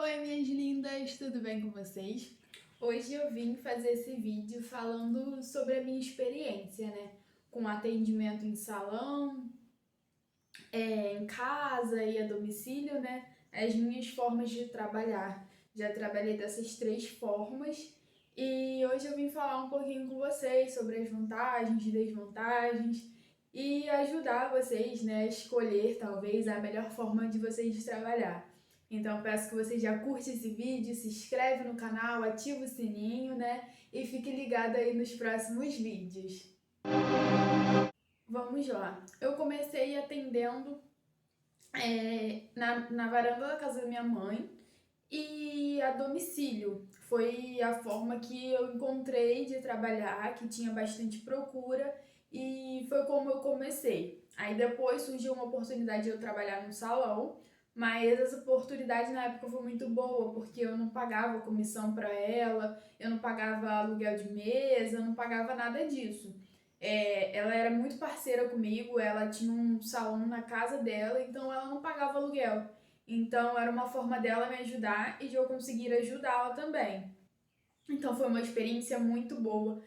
Oi, minhas lindas, tudo bem com vocês? Hoje eu vim fazer esse vídeo falando sobre a minha experiência, né? Com atendimento em salão, em casa e a domicílio, né? As minhas formas de trabalhar. Já trabalhei dessas três formas e hoje eu vim falar um pouquinho com vocês sobre as vantagens e desvantagens e ajudar vocês, né, a escolher talvez a melhor forma de vocês trabalhar. Então peço que você já curte esse vídeo, se inscreve no canal, ativa o sininho, né? E fique ligado aí nos próximos vídeos. Vamos lá. Eu comecei atendendo na varanda da casa da minha mãe e a domicílio. Foi a forma que eu encontrei de trabalhar, que tinha bastante procura e foi como eu comecei. Aí depois surgiu uma oportunidade de eu trabalhar no salão, mas essa oportunidade na época foi muito boa, porque eu não pagava comissão para ela, eu não pagava aluguel de mesa, eu não pagava nada disso. Ela era muito parceira comigo, ela tinha um salão na casa dela, então ela não pagava aluguel. Então era uma forma dela me ajudar e de eu conseguir ajudá-la também. Então foi uma experiência muito boa.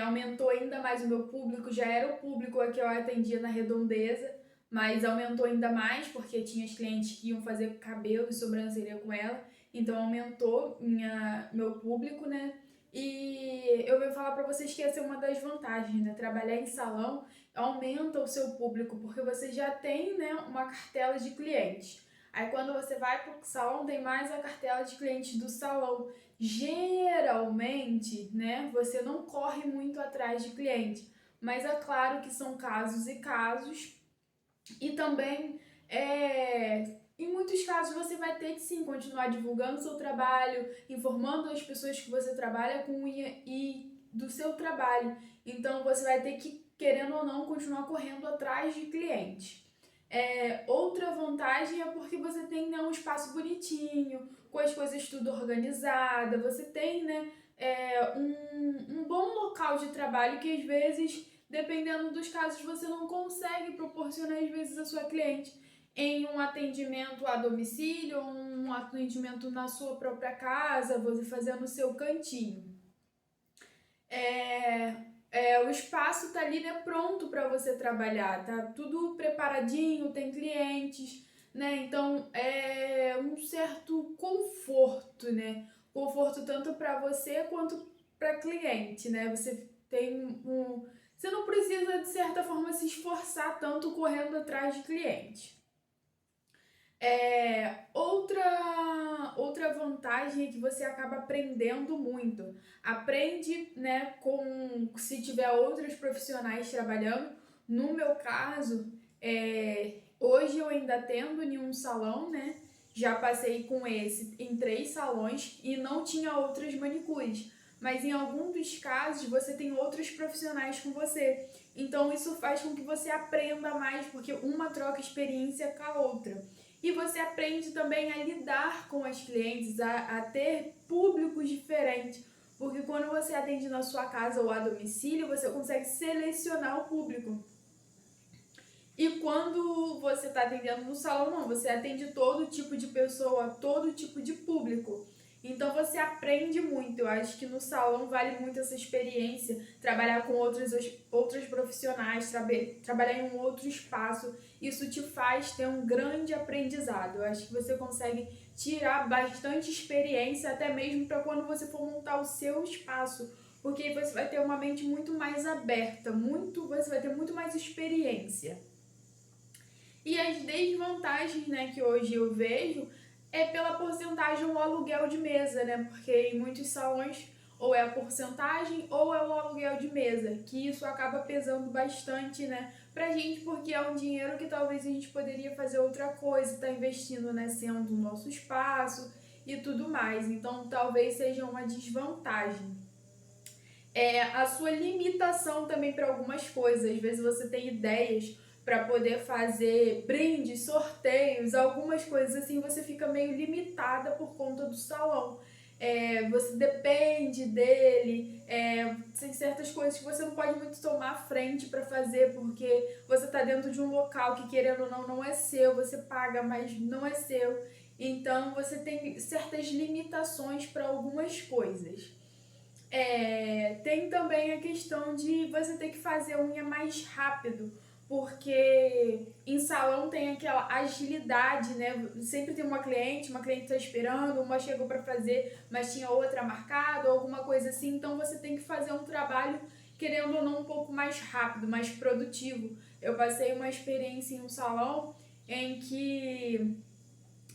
Aumentou ainda mais o meu público, já era o público a que eu atendia na Redondeza, mas aumentou ainda mais porque tinha os clientes que iam fazer cabelo e sobrancelha com ela. Então aumentou meu público, né? E eu venho falar para vocês que essa é uma das vantagens, né? Trabalhar em salão aumenta o seu público, porque você já tem, né, uma cartela de clientes. Aí quando você vai para o salão, tem mais a cartela de clientes do salão. Geralmente, né, você não corre muito atrás de cliente, mas é claro que são casos e casos, e também em muitos casos você vai ter que sim continuar divulgando seu trabalho, informando as pessoas que você trabalha com e do seu trabalho. Então você vai ter que, querendo ou não, continuar correndo atrás de clientes. Outra vantagem é porque você tem, né, um espaço bonitinho, com as coisas tudo organizada, você tem, né, um bom local de trabalho que às vezes, dependendo dos casos, você não consegue proporcionar às vezes a sua cliente em um atendimento a domicílio, ou um atendimento na sua própria casa, você fazendo o seu cantinho. O espaço tá ali, né, pronto para você trabalhar, tá tudo preparadinho, tem clientes, né? Então é um certo conforto, né? Conforto tanto para você quanto para cliente, né? Você não precisa de certa forma se esforçar tanto correndo atrás de cliente. Outra vantagem é que você acaba aprendendo muito. Aprende, né, se tiver outros profissionais trabalhando. No meu caso, hoje eu ainda atendo em um salão, né? Já passei com esse em 3 salões e não tinha outras manicures. Mas em alguns dos casos você tem outros profissionais com você. Então isso faz com que você aprenda mais, porque uma troca experiência com a outra. E você aprende também a lidar com as clientes, a ter públicos diferentes. Porque quando você atende na sua casa ou a domicílio, você consegue selecionar o público. E quando você está atendendo no salão, não, você atende todo tipo de pessoa, todo tipo de público. Então você aprende muito. Eu acho que no salão vale muito essa experiência, trabalhar com outros profissionais, trabalhar em um outro espaço. Isso te faz ter um grande aprendizado. Eu acho que você consegue tirar bastante experiência, até mesmo para quando você for montar o seu espaço. Porque aí você vai ter uma mente muito mais aberta, você vai ter muito mais experiência. E as desvantagens, né, que hoje eu vejo é pela porcentagem ou aluguel de mesa, né? Porque em muitos salões ou é a porcentagem ou é o aluguel de mesa, que isso acaba pesando bastante, né, pra gente, porque é um dinheiro que talvez a gente poderia fazer outra coisa, tá investindo, né, sendo o nosso espaço e tudo mais. Então, talvez seja uma desvantagem. A sua limitação também para algumas coisas. Às vezes você tem ideias para poder fazer brindes, sorteios, algumas coisas assim, você fica meio limitada por conta do salão. Você depende dele, tem certas coisas que você não pode muito tomar frente para fazer, porque você está dentro de um local que, querendo ou não, não é seu, você paga, mas não é seu. Então você tem certas limitações para algumas coisas. Tem também a questão de você ter que fazer a unha mais rápido, porque em salão tem aquela agilidade, né? Sempre tem uma cliente está esperando, uma chegou para fazer, mas tinha outra marcada, ou alguma coisa assim, então você tem que fazer um trabalho, querendo ou não, um pouco mais rápido, mais produtivo. Eu passei uma experiência em um salão em que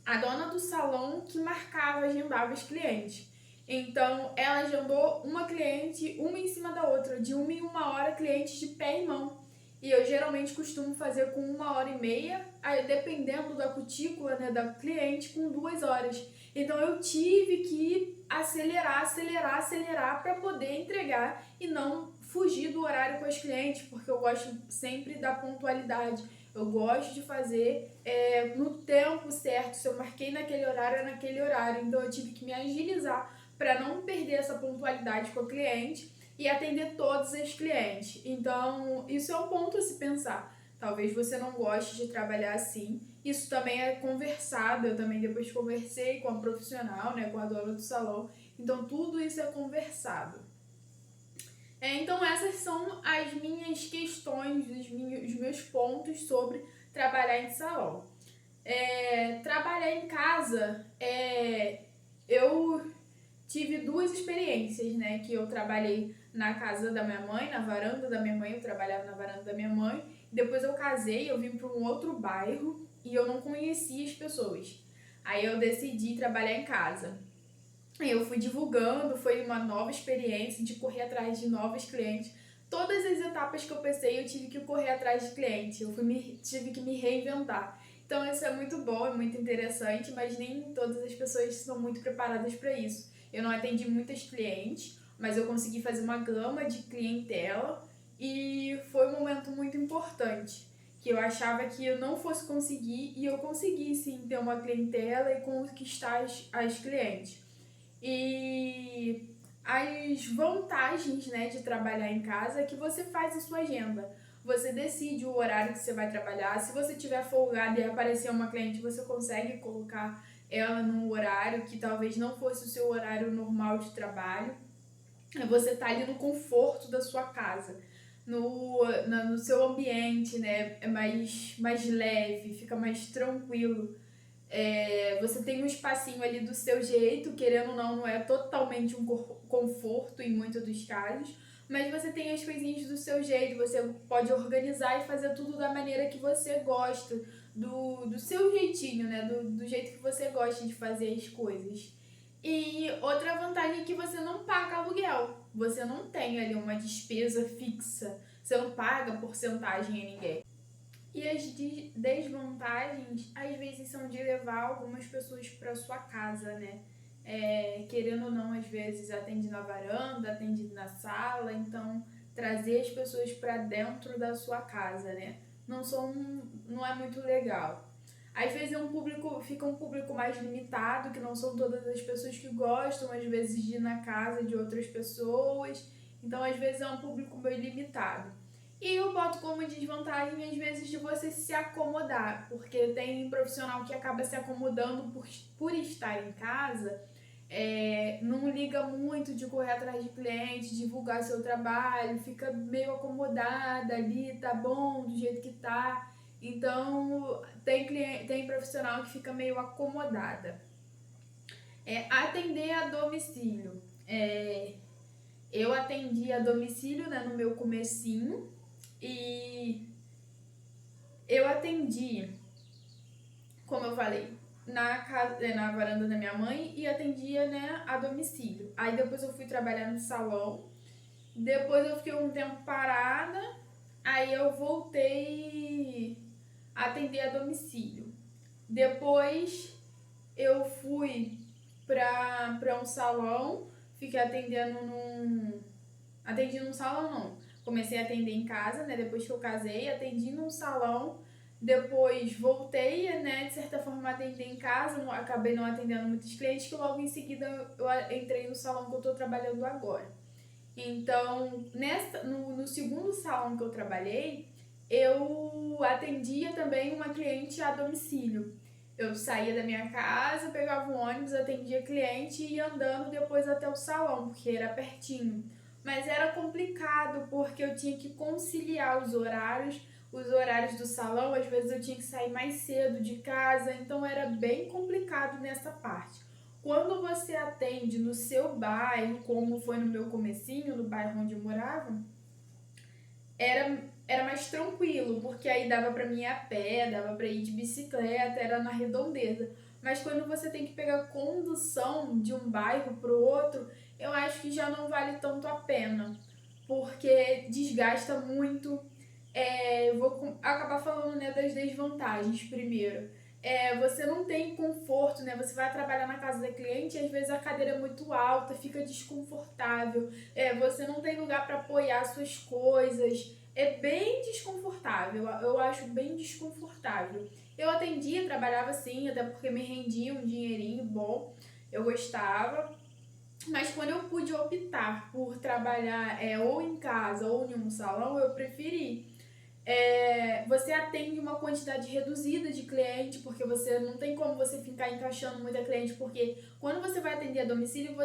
a dona do salão que marcava, agendava os clientes. Então, ela agendou uma cliente, uma em cima da outra, de 1 em 1 hora, clientes de pé e mão. E eu geralmente costumo fazer com 1 hora e meia, dependendo da cutícula, né, da cliente, com 2 horas. Então, eu tive que acelerar para poder entregar e não fugir do horário com as clientes, porque eu gosto sempre da pontualidade. Eu gosto de fazer no tempo certo. Se eu marquei naquele horário, é naquele horário. Então eu tive que me agilizar para não perder essa pontualidade com a cliente e atender todos os clientes. Então isso é um ponto a se pensar. Talvez você não goste de trabalhar assim. Isso também é conversado. Eu também depois conversei com a profissional, né, com a dona do salão. Então tudo isso é conversado. Então essas são as minhas questões, os meus pontos sobre trabalhar em salão. Trabalhar em casa, eu tive 2 experiências, né? Que eu trabalhei na casa da minha mãe, na varanda da minha mãe, eu trabalhava na varanda da minha mãe. Depois eu casei, eu vim para um outro bairro e eu não conhecia as pessoas. Aí eu decidi trabalhar em casa. Eu fui divulgando, foi uma nova experiência de correr atrás de novos clientes. Todas as etapas que eu passei, eu tive que correr atrás de cliente, tive que me reinventar. Então isso é muito bom, é muito interessante, mas nem todas as pessoas são muito preparadas para isso. Eu não atendi muitas clientes, mas eu consegui fazer uma gama de clientela e foi um momento muito importante, que eu achava que eu não fosse conseguir e eu consegui sim ter uma clientela e conquistar as clientes. E as vantagens, né, de trabalhar em casa é que você faz a sua agenda. Você decide o horário que você vai trabalhar. Se você tiver folgado e aparecer uma cliente, você consegue colocar ela num horário que talvez não fosse o seu horário normal de trabalho. Você tá ali no conforto da sua casa, no seu ambiente, né? É mais leve, fica mais tranquilo. Você tem um espacinho ali do seu jeito, querendo ou não é totalmente um conforto em muitos dos casos, mas você tem as coisinhas do seu jeito, você pode organizar e fazer tudo da maneira que você gosta, do seu jeitinho, né? Do jeito que você gosta de fazer as coisas. E outra vantagem é que você não paga aluguel, você não tem ali uma despesa fixa, você não paga porcentagem a ninguém. E as desvantagens, às vezes, são de levar algumas pessoas para sua casa, né? Querendo ou não, às vezes atende na varanda, atende na sala, então trazer as pessoas para dentro da sua casa, né? Não é muito legal. Às vezes fica um público mais limitado, que não são todas as pessoas que gostam, às vezes, de ir na casa de outras pessoas. Então, às vezes, é um público meio limitado. E eu boto como desvantagem, às vezes, de você se acomodar, porque tem profissional que acaba se acomodando por estar em casa, não liga muito de correr atrás de cliente, divulgar seu trabalho, fica meio acomodada ali, tá bom, do jeito que tá. Então, tem profissional que fica meio acomodada. Atender a domicílio. Eu atendi a domicílio, né, no meu comecinho, e eu atendi, como eu falei, na varanda da minha mãe e atendia, né, a domicílio. Aí depois eu fui trabalhar no salão, depois eu fiquei um tempo parada, aí eu voltei a atender a domicílio. Depois eu fui para um salão, fiquei atendi num salão não. Comecei a atender em casa, né? Depois que eu casei, atendi num salão. Depois voltei, né? De certa forma, atender em casa. Acabei não atendendo muitos clientes, que logo em seguida eu entrei no salão que eu tô trabalhando agora. Então, no segundo salão que eu trabalhei, eu atendia também uma cliente a domicílio. Eu saía da minha casa, pegava um ônibus, atendia cliente e ia andando depois até o salão, porque era pertinho. Mas era complicado porque eu tinha que conciliar os horários do salão, às vezes eu tinha que sair mais cedo de casa, então era bem complicado nessa parte. Quando você atende no seu bairro, como foi no meu comecinho, no bairro onde eu morava, era mais tranquilo, porque aí dava pra mim ir a pé, dava pra ir de bicicleta, era na redondeza. Mas quando você tem que pegar condução de um bairro pro outro, eu acho que já não vale tanto a pena, porque desgasta muito. Vou acabar falando, né, das desvantagens primeiro. Você não tem conforto, né? Você vai trabalhar na casa da cliente e às vezes a cadeira é muito alta, fica desconfortável. Você não tem lugar para apoiar suas coisas. É bem desconfortável, eu acho bem desconfortável. Eu atendia, trabalhava assim, até porque me rendia um dinheirinho bom, eu gostava. Mas quando eu pude optar por trabalhar ou em casa ou em um salão, eu preferi. Você atende uma quantidade reduzida de cliente, porque você não tem como você ficar encaixando muita cliente, porque quando você vai atender a domicílio,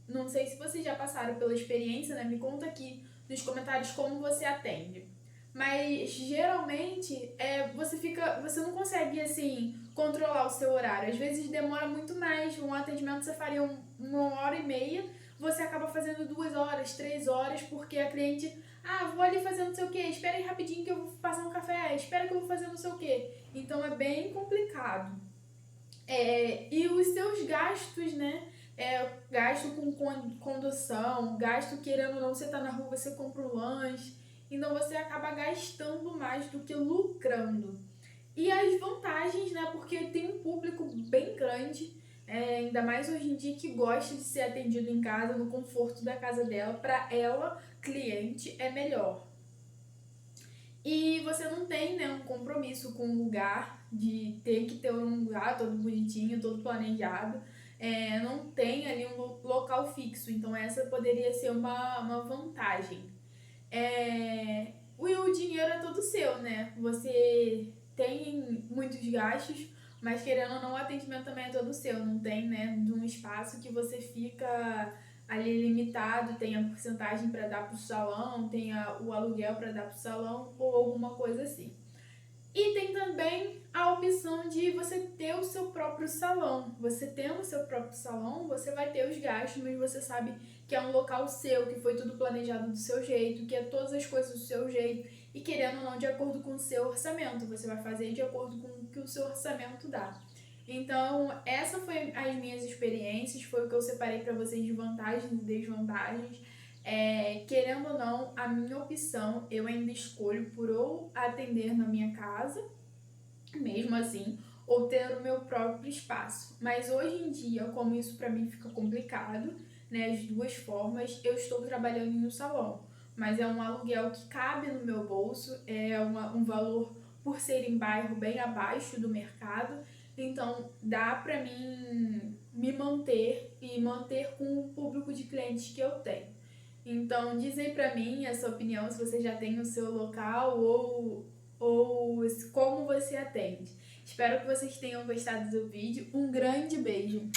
não sei se vocês já passaram pela experiência, né? Me conta aqui nos comentários como você atende. Mas geralmente você não consegue assim controlar o seu horário. Às vezes demora muito mais. Um atendimento você faria uma hora e meia, você acaba fazendo 2 horas, 3 horas, porque a cliente, vou ali fazer não sei o que, espera aí rapidinho que eu vou passar um café, espera que eu vou fazer não sei o que. Então é bem complicado. E os seus gastos, né? Gasto com condução, gasto querendo ou não, você tá na rua, você compra um lanche, então você acaba gastando mais do que lucrando. E as vantagens, né? Porque tem um público bem grande, ainda mais hoje em dia, que gosta de ser atendido em casa, no conforto da casa dela. Para ela, cliente, é melhor. E você não tem, né, um compromisso com o lugar, de ter que ter um lugar todo bonitinho, todo planejado. Não tem ali um local fixo, então essa poderia ser uma vantagem. O dinheiro é todo seu, né? Você tem muitos gastos, mas querendo ou não, o atendimento também é todo seu. Não tem, né, de um espaço que você fica ali limitado, tem a porcentagem para dar para o salão, tem o aluguel para dar para o salão ou alguma coisa assim. E tem também a opção de você ter o seu próprio salão. Você tendo o seu próprio salão, você vai ter os gastos, mas você sabe que é um local seu, que foi tudo planejado do seu jeito, que é todas as coisas do seu jeito, e querendo ou não, de acordo com o seu orçamento. Você vai fazer de acordo com o que o seu orçamento dá. Então, essa foi as minhas experiências, foi o que eu separei para vocês de vantagens e desvantagens. Querendo ou não, a minha opção eu ainda escolho por ou atender na minha casa, mesmo assim, ou ter o meu próprio espaço. Mas hoje em dia, como isso para mim fica complicado, né, as duas formas, eu estou trabalhando em um salão, mas é um aluguel que cabe no meu bolso, um valor por ser em bairro bem abaixo do mercado, então dá para mim me manter e manter com o público de clientes que eu tenho. Então, diz aí pra mim a sua opinião, se você já tem o seu local ou como você atende. Espero que vocês tenham gostado do vídeo. Um grande beijo!